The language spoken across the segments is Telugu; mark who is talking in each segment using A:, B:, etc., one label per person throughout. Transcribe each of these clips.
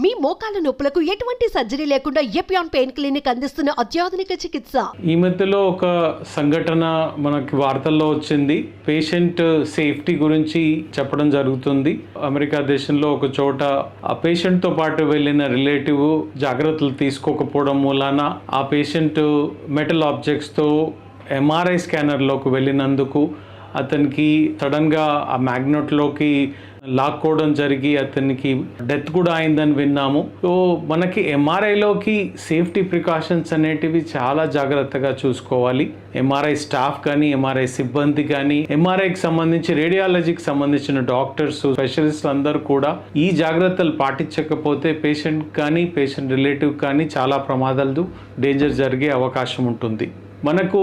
A: మీ మోకాల నొప్పులకు ఎటువంటి సర్జరీ లేకుండా ఎపియాన్ పెయిన్ క్లినిక్ అందిస్తున్న అత్యాధునిక చికిత్స.
B: ఈ మధ్యలో ఒక సంఘటన మనకి వార్తల్లో వచ్చింది. పేషెంట్ సేఫ్టీ గురించి చెప్పడం జరుగుతుంది. అమెరికా దేశంలో ఒక చోట ఆ పేషెంట్తో పాటు వెళ్ళిన రిలేటివ్ జాగ్రత్తలు తీసుకోకపోవడం మూలాన ఆ పేషెంట్ మెటల్ ఆబ్జెక్ట్స్తో ఎంఆర్ఐ స్కానర్లోకి వెళ్ళినందుకు అతనికి సడన్గా ఆ మ్యాగ్నెట్లోకి లాక్కోవడం జరిగి అతనికి డెత్ కూడా అయిందని విన్నాము. సో మనకి ఎంఆర్ఐలోకి సేఫ్టీ ప్రికాషన్స్ అనేటివి చాలా జాగ్రత్తగా చూసుకోవాలి. ఎంఆర్ఐ స్టాఫ్ కానీ, ఎంఆర్ఐ సిబ్బంది కానీ, ఎంఆర్ఐకి సంబంధించి రేడియాలజీకి సంబంధించిన డాక్టర్స్, స్పెషలిస్టులు అందరూ కూడా ఈ జాగ్రత్తలు పాటించకపోతే పేషెంట్ కానీ, పేషెంట్ రిలేటివ్ కానీ చాలా ప్రమాదాలు, డేంజర్ జరిగే అవకాశం ఉంటుంది. మనకు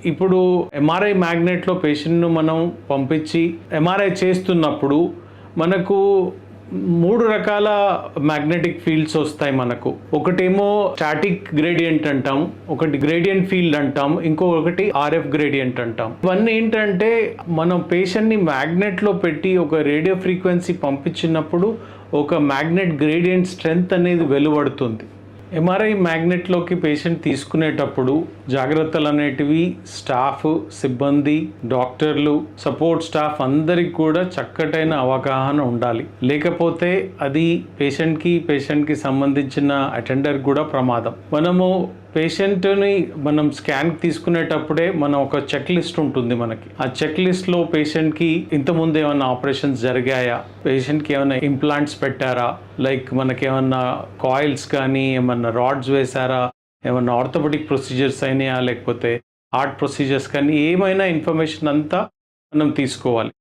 B: ఇప్పుడు ఎంఆర్ఐ మ్యాగ్నెట్లో పేషెంట్ను మనం పంపించి ఎంఆర్ఐ చేస్తున్నప్పుడు మనకు 3 రకాల మ్యాగ్నెటిక్ ఫీల్డ్స్ వస్తాయి మనకు. ఒకటేమో స్టాటిక్ గ్రేడియంట్ అంటాం, ఒకటి గ్రేడియంట్ ఫీల్డ్ అంటాం, ఇంకొకటి ఆర్ఎఫ్ గ్రేడియంట్ అంటాం. ఇవన్నీ ఏంటంటే మనం పేషెంట్ని మ్యాగ్నెట్లో పెట్టి ఒక రేడియో ఫ్రీక్వెన్సీ పంపించినప్పుడు ఒక మ్యాగ్నెట్ గ్రేడియంట్ స్ట్రెంగ్త్ అనేది వెలువడుతుంది. ఎంఆర్ఐ మ్యాగ్నెట్లోకి పేషెంట్ తీసుకునేటప్పుడు జాగ్రత్తలు అనేటివి స్టాఫ్, సిబ్బంది, డాక్టర్లు, సపోర్ట్ స్టాఫ్ అందరికి కూడా చక్కటైన అవగాహన ఉండాలి. లేకపోతే అది పేషెంట్కి సంబంధించిన అటెండర్ కూడా ప్రమాదం. మనము పేషెంట్ని మనం స్కాన్ తీసుకునేటప్పుడే మనం ఒక చెక్ లిస్ట్ ఉంటుంది మనకి. ఆ చెక్ లిస్ట్లో పేషెంట్కి ఇంతకుముందు ఏమైనా ఆపరేషన్స్ జరిగాయా, పేషెంట్కి ఏమైనా ఇంప్లాంట్స్ పెట్టారా, లైక్ మనకేమన్నా కాయిల్స్ కానీ ఏమన్నా రాడ్స్ వేశారా, ఏమన్నా ఆర్థోపెడిక్ ప్రొసీజర్స్ అయినాయా, లేకపోతే హార్ట్ ప్రొసీజర్స్ కానీ, ఏమైనా ఇన్ఫర్మేషన్ అంతా మనం తీసుకోవాలి.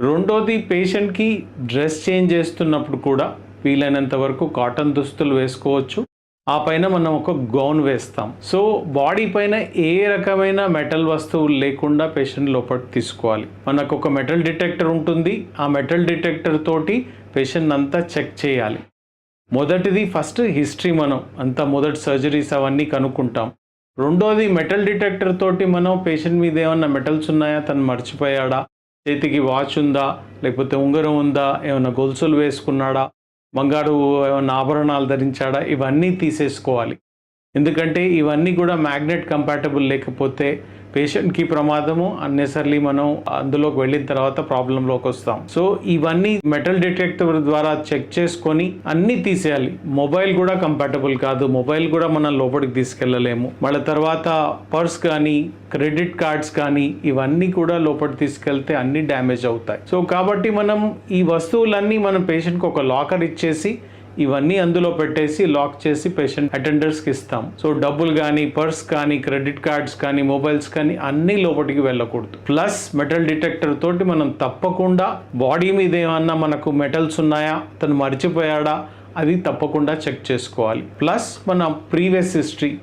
B: రెండోది, పేషెంట్కి డ్రెస్ చేంజ్ చేస్తున్నప్పుడు కూడా వీలైనంత వరకు కాటన్ దుస్తులు వేసుకోవచ్చు. ఆ పైన మనం ఒక గౌన్ వేస్తాం. సో బాడీ పైన ఏ రకమైన మెటల్ వస్తువులు లేకుండా పేషెంట్ లోపలికి తీసుకోవాలి. మనకు ఒక మెటల్ డిటెక్టర్ ఉంటుంది. ఆ మెటల్ డిటెక్టర్ తోటి పేషెంట్ అంతా చెక్ చేయాలి. మొదటిది ఫస్ట్ హిస్టరీ, మనం అంతా మొదటి సర్జరీస్ అవన్నీ కనుక్కుంటాం. రెండోది, మెటల్ డిటెక్టర్ తోటి మనం పేషెంట్ మీద ఏమన్నా మెటల్స్ ఉన్నాయా, తను మర్చిపోయాడా, చేతికి వాచ్ ఉందా, లేకపోతే ఉంగరం ఉందా, ఏమన్నా గొలుసులు వేసుకున్నాడా, బంగారు ఏమన్నా ఆభరణాలు ధరించాడా, ఇవన్నీ తీసేసుకోవాలి. ఎందుకంటే ఇవన్నీ కూడా మ్యాగ్నెట్ కంపాటబుల్ లేకపోతే పేషెంట్కి ప్రమాదము. అన్నెసర్లీ మనం అందులోకి వెళ్ళిన తర్వాత ప్రాబ్లంలోకి వస్తాం. సో ఇవన్నీ మెటల్ డిటెక్టర్ ద్వారా చెక్ చేసుకొని అన్నీ తీసేయాలి. మొబైల్ కూడా కంపాటబుల్ కాదు, మొబైల్ కూడా మనం లోపలికి తీసుకెళ్ళలేము. మళ్ళీ తర్వాత పర్స్ కానీ, క్రెడిట్ కార్డ్స్ కానీ, ఇవన్నీ కూడా లోపలికి తీసుకెళ్తే అన్నీ డ్యామేజ్ అవుతాయి. సో కాబట్టి మనం ఈ వస్తువులన్నీ మనం పేషెంట్కి ఒక లాకర్ ఇచ్చేసి ఇవన్నీ అందులో పెట్టేసి లాక్ చేసి పేషెంట్ అటెండర్స్కి ఇస్తాం. సో డబ్బులు కానీ, పర్స్ కానీ, క్రెడిట్ కార్డ్స్ కానీ, మొబైల్స్ కానీ అన్నీ లోపలికి వెళ్ళకూడదు. ప్లస్ మెటల్ డిటెక్టర్ తోటి మనం తప్పకుండా బాడీ మీద ఏమన్నా మనకు మెటల్స్ ఉన్నాయా, తను మర్చిపోయాడా, అది తప్పకుండా చెక్ చేసుకోవాలి. ప్లస్ మన ప్రీవియస్ హిస్టరీ,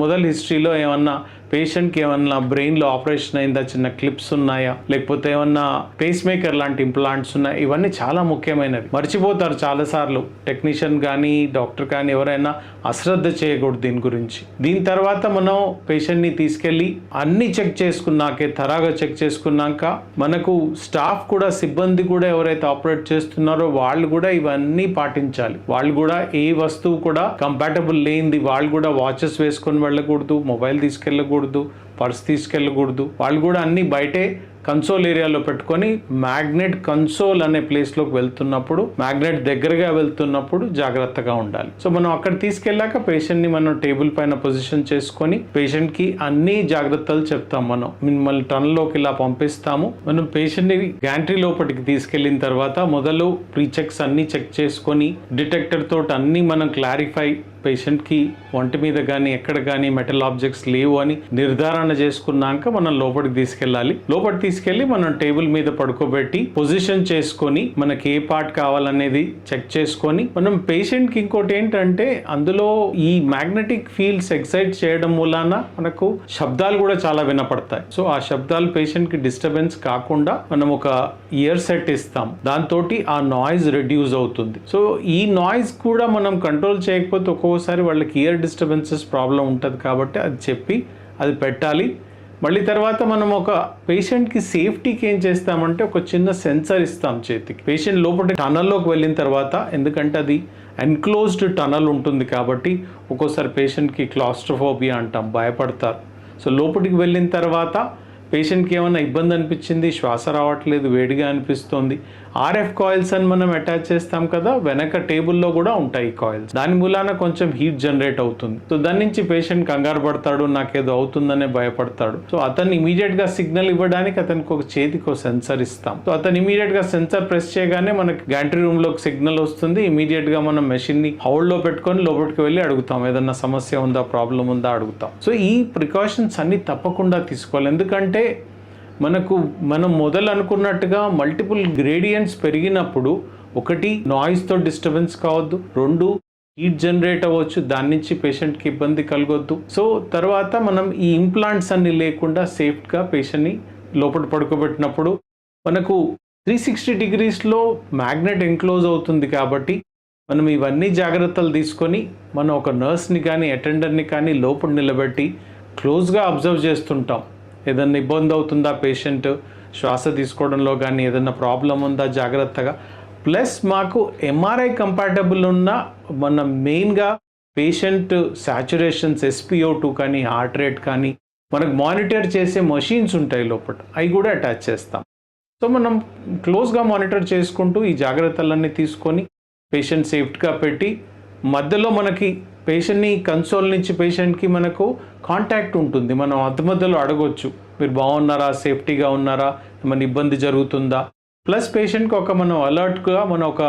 B: మొదటి హిస్టరీలో ఏమన్నా పేషెంట్కి ఏమన్నా బ్రెయిన్లో ఆపరేషన్ అయిందా, చిన్న క్లిప్స్ ఉన్నాయా, లేకపోతే ఏమన్నా పేస్ మేకర్ లాంటి ఇంప్లాంట్స్ ఉన్నాయా, ఇవన్నీ చాలా ముఖ్యమైనవి. మర్చిపోతారు చాలాసార్లు టెక్నీషియన్ కానీ, డాక్టర్ కానీ, ఎవరైనా అశ్రద్ధ చేయకూడదు దీని గురించి. దీని తర్వాత మనం పేషెంట్ని తీసుకెళ్ళి అన్నీ చెక్ చేసుకున్నాకే, తరాగా చెక్ చేసుకున్నాక మనకు స్టాఫ్ కూడా, సిబ్బంది కూడా ఎవరైతే ఆపరేట్ చేస్తున్నారో వాళ్ళు కూడా ఇవన్నీ పాటించాలి. వాళ్ళు కూడా ఏ వస్తువు కూడా కంపాటబుల్ లేనిది వాళ్ళు కూడా వాచెస్ వేసుకొని వెళ్ళకూడదు, మొబైల్ తీసుకెళ్ళకూడదు, పర్స్ తీసుకెళ్ళకూడదు. వాళ్ళు కూడా అన్ని బయటే కన్సోల్ ఏరియాలో పెట్టుకొని మ్యాగ్నెట్ కన్సోల్ అనే ప్లేస్లోకి వెళ్తున్నప్పుడు, మ్యాగ్నెట్ దగ్గరగా వెళ్తున్నప్పుడు జాగ్రత్తగా ఉండాలి. సో మనం అక్కడ తీసుకెళ్ళాక పేషెంట్ని మనం టేబుల్ పైన పొజిషన్ చేసుకొని పేషెంట్కి అన్ని జాగ్రత్తలు చెప్తాం. మనం మిమ్మల్ని టన్లోకి ఇలా పంపిస్తాము. మనం పేషెంట్ని గ్యాంట్రీ లోపలికి తీసుకెళ్ళిన తర్వాత మొదలు ప్రీ చెక్స్ అన్నీ చెక్ చేసుకొని డిటెక్టర్ తోటి అన్నీ మనం క్లారిఫై, పేషెంట్కి ఒంటి మీద కానీ ఎక్కడ కానీ మెటల్ ఆబ్జెక్ట్స్ లేవు అని నిర్ధారణ చేసుకున్నాక మనం లోపలికి తీసుకెళ్ళాలి. లోపలికి తీసుకెళ్ళి మనం టేబుల్ మీద పడుకోబెట్టి పొజిషన్ చేసుకొని మనకి ఏ పార్ట్ కావాలనేది చెక్ చేసుకొని మనం పేషెంట్కి ఇంకోటి ఏంటంటే అందులో ఈ మ్యాగ్నెటిక్ ఫీల్డ్స్ ఎక్సైట్ చేయడం మూలాన మనకు శబ్దాలు కూడా చాలా వినపడతాయి. సో ఆ శబ్దాలు పేషెంట్కి డిస్టర్బెన్స్ కాకుండా మనం ఒక ఇయర్ సెట్ ఇస్తాం. దాంతో ఆ నాయిస్ రెడ్యూస్ అవుతుంది. సో ఈ నాయిస్ కూడా మనం కంట్రోల్ చేయకపోతే ఒక్కోసారి వాళ్ళకి ఇయర్ డిస్టర్బెన్సెస్ ప్రాబ్లం ఉంటుంది. కాబట్టి అది చెప్పి అది పెట్టాలి. మళ్ళీ తర్వాత మనం ఒక పేషెంట్కి సేఫ్టీకి ఏం చేస్తామంటే ఒక చిన్న సెన్సర్ ఇస్తాం చేతికి. పేషెంట్ లోపల టనల్లోకి వెళ్ళిన తర్వాత, ఎందుకంటే అది ఎన్క్లోజ్డ్ టనల్ ఉంటుంది కాబట్టి ఒక్కోసారి పేషెంట్కి క్లాస్ట్రోఫోబియా అంటాం, భయపడతారు. సో లోపలికి వెళ్ళిన తర్వాత పేషెంట్కి ఏమైనా ఇబ్బంది అనిపించింది, శ్వాస రావట్లేదు, వేడిగా అనిపిస్తుంది, ఆర్ఎఫ్ కాయిల్స్ అని మనం అటాచ్ చేస్తాం కదా, వెనక టేబుల్లో కూడా ఉంటాయి కాయిల్స్. దాని మూలాన కొంచెం హీట్ జనరేట్ అవుతుంది. సో దాని నుంచి పేషెంట్ కంగారు పడతాడు, నాకేదో అవుతుందనే భయపడతాడు. సో అతను ఇమీడియట్గా సిగ్నల్ ఇవ్వడానికి అతనికి ఒక చేతికి ఒక సెన్సర్ ఇస్తాం. సో అతను ఇమీడియట్గా సెన్సర్ ప్రెస్ చేయగానే మనకి గ్యాంట్రీ రూమ్లోకి సిగ్నల్ వస్తుంది. ఇమీడియట్గా మనం మెషిన్ని హౌల్డ్లో పెట్టుకొని లోపలికి వెళ్ళి అడుగుతాం, ఏదన్నా సమస్య ఉందా, ప్రాబ్లం ఉందా అడుగుతాం. సో ఈ ప్రికాషన్స్ అన్ని తప్పకుండా తీసుకోవాలి. ఎందుకంటే మనం మొదలు అనుకున్నట్టుగా మల్టిపుల్ గ్రేడియంట్స్ పెరిగినప్పుడు, ఒకటి నాయిస్తో డిస్టర్బెన్స్ కావద్దు, రెండు హీట్ జనరేట్ అవ్వచ్చు, దాని నుంచి పేషెంట్కి ఇబ్బంది కలగొద్దు. సో తర్వాత మనం ఈ ఇంప్లాంట్స్ అన్ని లేకుండా సేఫ్గా పేషెంట్ని లోపల పడుకోబెట్టినప్పుడు మనకు 360 degreesలో మ్యాగ్నెట్ ఎన్క్లోజ్ అవుతుంది కాబట్టి మనం ఇవన్నీ జాగ్రత్తలు తీసుకొని మనం ఒక నర్స్ని కానీ అటెండర్ని కానీ లోపల నిలబెట్టి క్లోజ్గా అబ్జర్వ్ చేస్తుంటాం. ఏదన్నా ఇబ్బంది అవుతుందా పేషెంట్ శ్వాస తీసుకోవడంలో కానీ, ఏదన్నా ప్రాబ్లం ఉందా జాగ్రత్తగా. ప్లస్ మాకు ఎంఆర్ఐ కంపాటబుల్ ఉన్న మన మెయిన్గా పేషెంట్ సాచురేషన్స్, SpO2 కానీ, హార్ట్ రేట్ కానీ మనకు మానిటర్ చేసే మషీన్స్ ఉంటాయి లోపల, అవి కూడా అటాచ్ చేస్తాం. సో మనం క్లోజ్గా మానిటర్ చేసుకుంటూ ఈ జాగ్రత్తలన్నీ తీసుకొని పేషెంట్ సేఫ్టీగా పెట్టి, మధ్యలో మనకి పేషెంట్ని కన్సోల్ నుంచి పేషెంట్కి మనకు కాంటాక్ట్ ఉంటుంది. మనం మధ్యలో అడగొచ్చు, మీరు బాగున్నారా, సేఫ్టీగా ఉన్నారా, ఏమైనా ఇబ్బంది జరుగుతుందా. ప్లస్ పేషెంట్కి మనం అలర్ట్గా మనం ఒక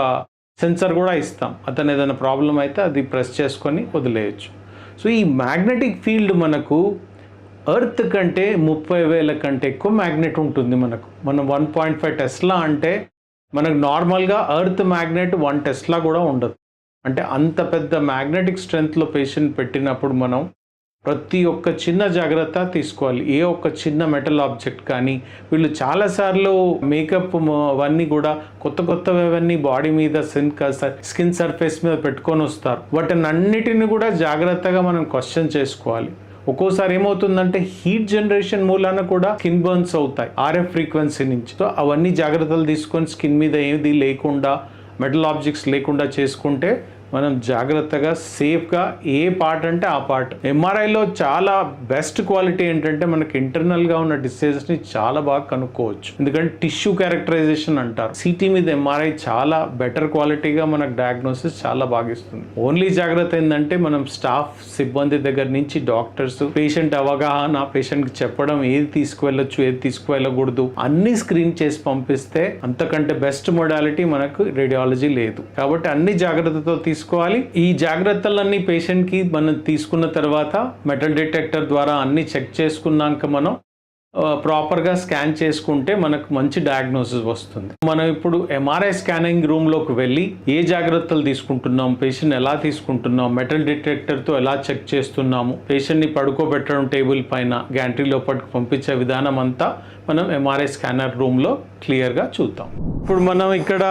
B: సెన్సర్ కూడా ఇస్తాం. అతను ఏదైనా ప్రాబ్లం అయితే అది ప్రెస్ చేసుకొని వదిలేయచ్చు. సో ఈ మ్యాగ్నెటిక్ ఫీల్డ్ మనకు ఎర్త్ కంటే 30,000 కంటే ఎక్కువ మ్యాగ్నెట్ ఉంటుంది మనకు. మనం 1.5 టెస్లా అంటే మనకు నార్మల్గా ఎర్త్ మ్యాగ్నెట్ 1 టెస్లా కూడా ఉండదు. అంటే అంత పెద్ద మ్యాగ్నెటిక్ స్ట్రెంగ్త్లో పేషెంట్ పెట్టినప్పుడు మనం ప్రతి ఒక్క చిన్న జాగ్రత్త తీసుకోవాలి. ఏ ఒక్క చిన్న మెటల్ ఆబ్జెక్ట్ కానీ, వీళ్ళు చాలాసార్లు మేకప్ అవన్నీ కూడా కొత్తవన్నీ బాడీ మీద స్కిన్ సర్ఫేస్ మీద పెట్టుకొని వస్తారు. వాటిని అన్నిటిని కూడా జాగ్రత్తగా మనం క్వశ్చన్ చేసుకోవాలి. ఒక్కోసారి ఏమవుతుందంటే హీట్ జనరేషన్ మూలాన కూడా స్కిన్ బర్న్స్ అవుతాయి RF ఫ్రీక్వెన్సీ నుంచి. సో అవన్నీ జాగ్రత్తలు తీసుకొని స్కిన్ మీద ఏది లేకుండా, మెటల్ ఆబ్జెక్ట్స్ లేకుండా చేసుకుంటే మనం జాగ్రత్తగా సేఫ్గా ఏ పార్ట్ అంటే ఆ పార్ట్. ఎంఆర్ఐలో చాలా బెస్ట్ క్వాలిటీ ఏంటంటే మనకి ఇంటర్నల్గా ఉన్న డిసీజెస్ని చాలా బాగా కనుక్కోవచ్చు. ఎందుకంటే టిష్యూ క్యారెక్టరైజేషన్ అంటారు. సిటీ మీద ఎంఆర్ఐ చాలా బెటర్ క్వాలిటీగా మనకు డయాగ్నోసిస్ చాలా బాగా ఇస్తుంది. ఓన్లీ జాగ్రత్త ఏంటంటే మనం స్టాఫ్ సిబ్బంది దగ్గర నుంచి డాక్టర్స్, పేషెంట్ అవగాహన, పేషెంట్కి చెప్పడం ఏది తీసుకువెళ్ళొచ్చు, ఏది తీసుకువెళ్ళకూడదు అన్ని స్క్రీన్ చేసి పంపిస్తే అంతకంటే బెస్ట్ మొడాలిటీ మనకు రేడియాలజీ లేదు. కాబట్టి అన్ని జాగ్రత్తతో తీసుకోవాలి. ఈ జాగ్రత్తలన్నీ పేషెంట్కి మనం తీసుకున్న తర్వాత మెటల్ డిటెక్టర్ ద్వారా అన్ని చెక్ చేసుకున్నాక మనం ప్రాపర్గా స్కాన్ చేసుకుంటే మనకు మంచి డయాగ్నోసిస్ వస్తుంది. మనం ఇప్పుడు ఎంఆర్ఐ స్కానింగ్ రూమ్లోకి వెళ్ళి ఏ జాగ్రత్తలు తీసుకుంటున్నాం, పేషెంట్ ఎలా తీసుకుంటున్నాం, మెటల్ డిటెక్టర్తో ఎలా చెక్ చేస్తున్నాము, పేషెంట్ని పడుకోబెట్టడం టేబుల్ పైన, గ్యాంట్రీ లోపలికి పంపించే విధానం అంతా మనం ఎంఆర్ఐ స్కానర్ రూమ్లో క్లియర్గా చూద్దాం. ఇప్పుడు మనం ఇక్కడ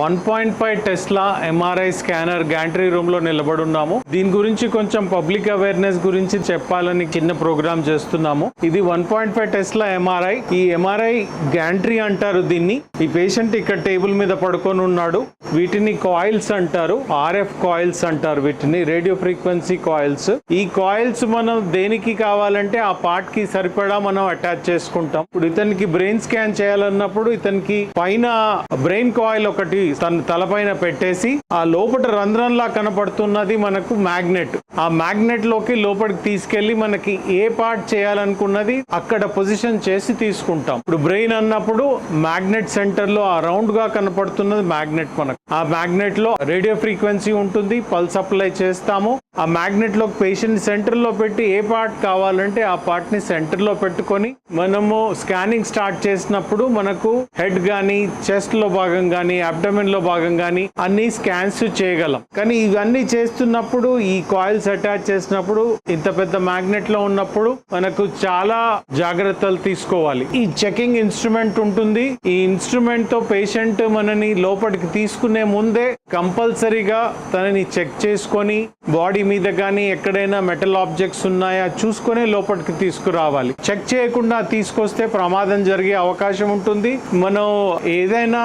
B: 1.5 టెస్లా ఎంఆర్ఐ స్కానర్ గ్యాంట్రీ రూమ్లో నిలబడి ఉన్నాము. దీని గురించి కొంచెం పబ్లిక్ అవేర్నెస్ గురించి చెప్పాలని చిన్న ప్రోగ్రామ్ చేస్తున్నాము. ఇది 1.5 టెస్లా ఎంఆర్ఐ. ఈ ఎంఆర్ఐ గ్యాంట్రీ అంటారు దీన్ని. ఈ పేషెంట్ ఇక్కడ టేబుల్ మీద పడుకొని ఉన్నాడు. వీటిని కాయిల్స్ అంటారు, RF కాయిల్స్ అంటారు, వీటిని రేడియో ఫ్రీక్వెన్సీ కాయిల్స్. ఈ కాయిల్స్ మనం దేనికి కావాలంటే ఆ పార్ట్ కి సరిపడా మనం అటాచ్ చేసుకుంటాం. ఇప్పుడు ఇతనికి బ్రెయిన్ స్కాన్ చేయాలన్నప్పుడు ఇతనికి పైన బ్రెయిన్ కాయిల్ ఒకటి తన తలపైన పెట్టేసి ఆ లోపల రంధ్రంలా కనపడుతున్నది మనకు మ్యాగ్నెట్. ఆ మ్యాగ్నెట్ లోపలికి తీసుకెళ్లి మనకి ఏ పార్ట్ చేయాలనుకున్నది అక్కడ పొజిషన్ చేసి తీసుకుంటాం. ఇప్పుడు బ్రెయిన్ అన్నప్పుడు మ్యాగ్నెట్ సెంటర్ లో ఆ రౌండ్ గా కనపడుతున్నది మ్యాగ్నెట్. మనకు ఆ మ్యాగ్నెట్ లో రేడియో ఫ్రీక్వెన్సీ ఉంటుంది, పల్స్ అప్లై చేస్తాము. ఆ మ్యాగ్నెట్ లో పేషెంట్ సెంటర్ లో పెట్టి ఏ పార్ట్ కావాలంటే ఆ పార్ట్ ని సెంటర్ లో పెట్టుకొని మనము స్కానింగ్ స్టార్ట్ చేసినప్పుడు మనకు హెడ్ గానీ, చెస్ట్ లో భాగం గానీ, అబ్డమెన్ లో భాగం గానీ అన్ని స్కాన్స్ చేయగలం. కానీ ఇవన్నీ చేస్తున్నప్పుడు ఈ కాయిల్స్ అటాచ్ చేసినప్పుడు ఇంత పెద్ద మ్యాగ్నెట్ లో ఉన్నప్పుడు మనకు చాలా జాగ్రత్తలు తీసుకోవాలి. ఈ చెకింగ్ ఇన్స్ట్రుమెంట్ ఉంటుంది. ఈ ఇన్స్ట్రుమెంట్ తో పేషెంట్ మనని లోపలికి తీసుకునే ముందే కంపల్సరీగా తనని చెక్ చేసుకొని బాడీ బాడీ మీద కానీ ఎక్కడైనా మెటల్ ఆబ్జెక్ట్స్ ఉన్నాయా చూసుకొని లోపలికి తీసుకురావాలి. చెక్ చేయకుండా తీసుకొస్తే ప్రమాదం జరిగే అవకాశం ఉంటుంది. మనం ఏదైనా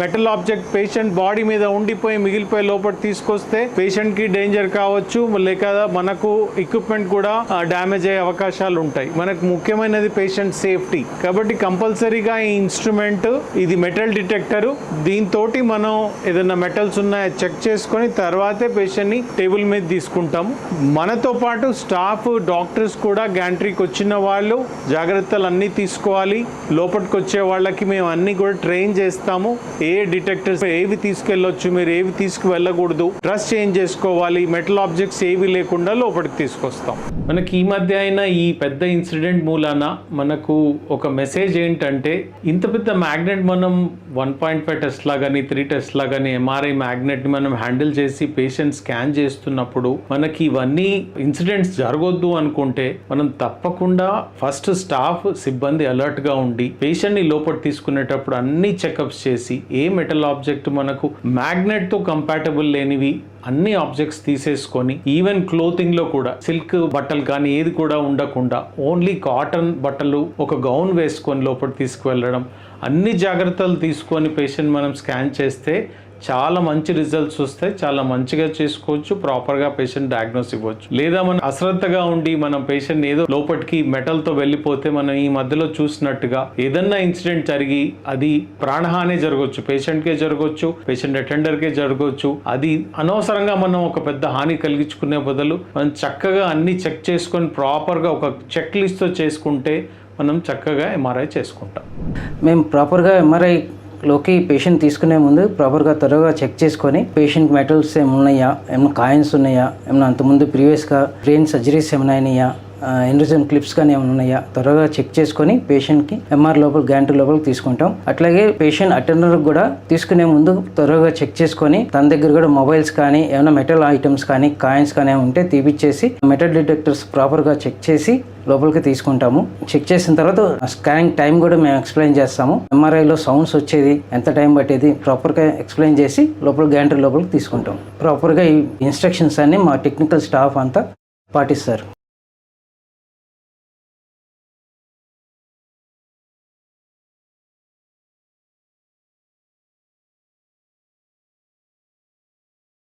B: మెటల్ ఆబ్జెక్ట్ పేషెంట్ బాడీ మీద ఉండిపోయి మిగిలిపోయి లోపలికి తీసుకొస్తే పేషెంట్ కి డేంజర్ కావచ్చు, లేక మనకు ఎక్విప్మెంట్ కూడా డ్యామేజ్ అయ్యే అవకాశాలు ఉంటాయి. మనకు ముఖ్యమైనది పేషెంట్ సేఫ్టీ కాబట్టి కంపల్సరీగా ఈ ఇన్స్ట్రుమెంట్ ఇది మెటల్ డిటెక్టర్, దీంతో మనం ఏదైనా మెటల్స్ ఉన్నాయో చెక్ చేసుకొని తర్వాతే పేషెంట్ ని టేబుల్ మీద తీసుకుంటాము. మనతో పాటు స్టాఫ్ డాక్టర్స్ కూడా గ్యాంట్రీకి వచ్చిన వాళ్ళు జాగ్రత్తలు అన్నీ తీసుకోవాలి. లోపలికి వచ్చే వాళ్ళకి మేము అన్ని కూడా ట్రైన్ చేస్తాము. ఏ డిటెక్టర్స్ ఏవి తీసుకెళ్ళొచ్చు, మీరు ఏవి తీసుకువెళ్ళకూడదు, డ్రెస్ చేంజ్ చేసుకోవాలి, మెటల్ ఆబ్జెక్ట్స్ ఏవి లేకుండా లోపలికి తీసుకొస్తాం. మనకి ఈ మధ్య అయినా ఈ పెద్ద ఇన్సిడెంట్ మూలాన మనకు ఒక మెసేజ్ ఏంటంటే, ఇంత పెద్ద మ్యాగ్నెట్ మనం 1.5 టెస్లా కానీ 3 టెస్లా కానీ ఎంఆర్ఐ మ్యాగ్నెట్ ని మనం హ్యాండిల్ చేసి పేషెంట్ స్కాన్ చేస్తున్నప్పుడు మనకి ఇవన్నీ ఇన్సిడెంట్స్ జరగొద్దు అనుకుంటే మనం తప్పకుండా ఫస్ట్ స్టాఫ్ సిబ్బంది అలర్ట్ గా ఉండి పేషెంట్ ని లోపల తీసుకునేటప్పుడు అన్ని చెకప్స్ చేసి ఏ మెటల్ ఆబ్జెక్ట్ మనకు మ్యాగ్నెట్ తో కంపాటబుల్ లేనివి అన్ని ఆబ్జెక్ట్స్ తీసేసుకొని ఈవెన్ క్లోతింగ్ లో కూడా సిల్క్ బట్టలు కానీ ఏది కూడా ఉండకుండా ఓన్లీ కాటన్ బట్టలు ఒక గౌన్ వేసుకొని లోపల తీసుకువెళ్ళడం, అన్ని జాగ్రత్తలు తీసుకొని పేషెంట్ మనం స్కాన్ చేస్తే చాలా మంచి రిజల్ట్స్ వస్తాయి. చాలా మంచిగా చేసుకోవచ్చు, ప్రాపర్గా పేషెంట్ డయాగ్నోస్ ఇవ్వచ్చు. లేదా మనం అశ్రద్ధగా ఉండి మనం పేషెంట్ ఏదో లోపలికి మెటల్తో వెళ్ళిపోతే మనం ఈ మధ్యలో చూసినట్టుగా ఏదన్నా ఇన్సిడెంట్ జరిగి అది ప్రాణహాని జరగవచ్చు, పేషెంట్కే జరగవచ్చు, పేషెంట్ అటెండర్కే జరగవచ్చు. అది అనవసరంగా మనం ఒక పెద్ద హాని కలిగించుకునే బదులు మనం చక్కగా అన్ని చెక్ చేసుకొని ప్రాపర్గా ఒక చెక్ లిస్ట్తో చేసుకుంటే మనం చక్కగా ఎంఆర్ఐ చేసుకుంటాం.
C: మేము ప్రాపర్గా ఎంఆర్ఐలోకి పేషెంట్ తీసుకునే ముందు ప్రాపర్గా త్వరగా చెక్ చేసుకొని పేషెంట్ మెటల్స్ ఏమైనా ఉన్నాయా, ఏమైనా కాయిన్స్ ఉన్నాయా, ఏమైనా అంతకుముందు ప్రీవియస్గా బ్రెయిన్ సర్జరీస్ ఏమైనా అయినాయా, ఎన్రిజన్ క్లిప్స్ కానీ ఏమైనా ఉన్నాయా త్వరగా చెక్ చేసుకొని పేషెంట్కి ఎంఆర్ లోపల గ్యాంట్రీ లోపలికి తీసుకుంటాం. అట్లాగే పేషెంట్ అటెండర్ కూడా తీసుకునే ముందు త్వరగా చెక్ చేసుకొని తన దగ్గర కూడా మొబైల్స్ కానీ ఏమైనా మెటల్ ఐటమ్స్ కానీ కాయిన్స్ కానీ ఉంటే తీపిచ్చేసి మెటల్ డిటెక్టర్స్ ప్రాపర్గా చెక్ చేసి లోపలికి తీసుకుంటాము. చెక్ చేసిన తర్వాత స్కానింగ్ టైం కూడా మేము ఎక్స్ప్లెయిన్ చేస్తాము. ఎంఆర్ఐలో సౌండ్స్ వచ్చేది ఎంత టైం పట్టేది ప్రాపర్గా ఎక్స్ప్లెయిన్ చేసి లోపల గ్యాంట్రీ లోపలికి తీసుకుంటాం. ప్రాపర్గా ఈ ఇన్స్ట్రక్షన్స్ అన్ని మా టెక్నికల్ స్టాఫ్ అంతా పాటిస్తారు.